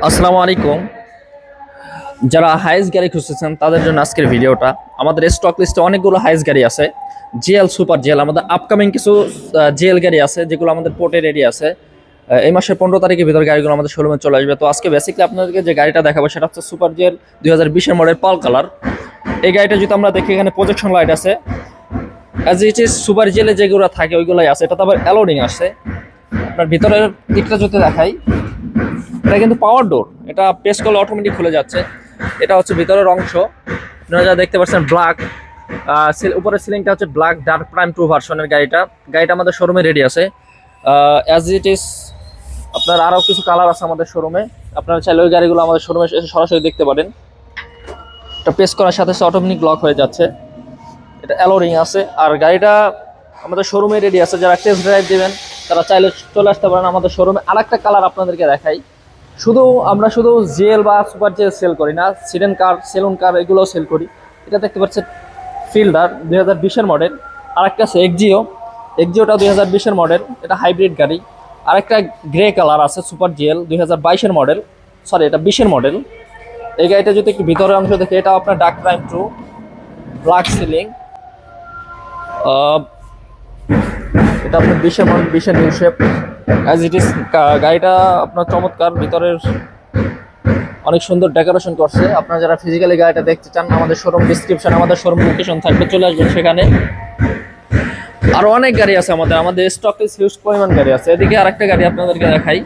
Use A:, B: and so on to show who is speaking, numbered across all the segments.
A: আসসালামু আলাইকুম। যারা হাইস গাড়ি খুঁজতেছেন তাদের জন্য আজকের ভিডিওটা। আমাদের স্টক লিস্টে অনেকগুলো হাইস গাড়ি আছে, জিএল সুপার জিএল। আমাদের আপকামিং কিছু জিএল গাড়ি আছে যেগুলো আমাদের পোর্টে রেডি আছে। এই মাসের 15 তারিখের ভিতর গাড়িগুলো আমাদের শোরুমে চলে আসবে। তো আজকে বেসিক্যালি আপনাদেরকে যে গাড়িটা দেখাবো সেটা হচ্ছে সুপার জিএল 2020-এর মডেল পাল কালার। এই গাড়িটা যদি আমরা দেখি, এখানে প্রজেকশন লাইট আছে, অ্যাজ ইট ইজ সুপার জিএলে যেগুলো থাকে ওইগুলোই আছে। এটা তো আবার অ্যালোডিং আছে। আপনার ভিতরের দিকটা যদি দেখাই, এটা কিন্তু পাওয়ার ডোর, এটা প্রেস করলে অটোমেটিক খুলে যাচ্ছে। এটা হচ্ছে ভিতরের অংশ, আপনারা যা দেখতে পাচ্ছেন ব্ল্যাক। উপরের সিলিংটা হচ্ছে ব্ল্যাক ডার্ক প্রাইম 2 ভার্সনের গাড়িটা আমাদের শোরুমে রেডি আছে। অ্যাজ ইট ইজ আপনার আরও কিছু কালার আছে আমাদের শোরুমে। আপনারা চাইলে ওই গাড়িগুলো আমাদের শোরুমে এসে সরাসরি দেখতে পারেন। এটা প্রেস করার সাথে সাথে অটোমেটিক লক হয়ে যাচ্ছে। এটা অ্যালোরিং আছে, আর গাড়িটা আমাদের শোরুমে রেডি আছে। যারা টেস্ট ড্রাইভ দেবেন তারা চাইলে চলে আসতে পারেন আমাদের শোরুমে। আরেকটা কালার আপনাদেরকে দেখাই, আমরা শুধু জিএল বা সুপার জিএল সেল করি না, সিডেন কার, সেলুন কার এগুলোও সেল করি। এটা দেখতে পাচ্ছেন ফিল্ডার 2020-এর মডেল। আরেকটা আছে এক্সিওটা 2020-এর মডেল, এটা হাইব্রিড গাড়ি। আরেকটা গ্রে কালার আছে সুপার জিএল 2022-এর মডেল, সরি এটা 20-এর মডেল। এই গাড়িটা যদি একটু ভিতরের অংশ দেখে, এটা আপনার ডার্ক প্রাইম 2, ব্ল্যাক সিলিং। এটা আপনার 20-এর মডেল, 20-এর new shape as it is. গাড়িটা আপনার চমৎকার, ভিতরের অনেক সুন্দর ডেকোরেশন করছে। আপনারা যারা ফিজিক্যালি গাড়িটা দেখতে চান, আমাদের শোরুম ডিসক্রিপশন, আমাদের শোরুম লোকেশন থাকবে, চলে আসবেন সেখানে। আরো অনেক গাড়ি আছে আমাদের স্টকে হিউজ পরিমাণ গাড়ি আছে। এদিকে আরেকটা গাড়ি আপনাদেরকে দেখাই,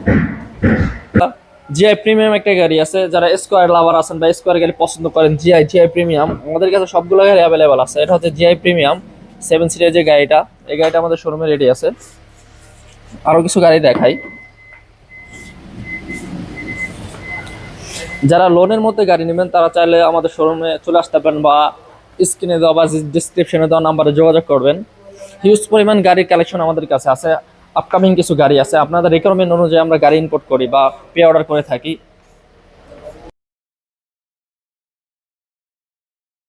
A: জিআই প্রিমিয়াম একটা গাড়ি আছে। যারা স্কোয়ার লাভার আছেন বা স্কোয়ার গাড়ি পছন্দ করেন, জিআই প্রিমিয়াম আমাদের কাছে সবগুলো গাড়ি অ্যাভেলেবেল আছে। এটা হচ্ছে জিআই প্রিমিয়াম 7 সিটের যে গাড়িটা, এই গাড়িটা আমাদের শোরুমে রেডি আছে। আরো কিছু গাড়ি দেখাই। যারা লোনের মধ্যে গাড়ি নেবেন তারা চাইলে আমাদের শোরুমে চলে আসতে পারেন, বা স্ক্রিনে দেওয়া বা ডিসক্রিপশনে দেওয়া নাম্বারে যোগাযোগ করবেন। হিউজ পরিমাণ গাড়ির কালেকশন আমাদের কাছে আছে। আপকামিং কিছু গাড়ি আছে, আপনাদের রিকোয়ারমেন্ট অনুযায়ী আমরা গাড়ি ইম্পোর্ট করি বা পে অর্ডার করে থাকি।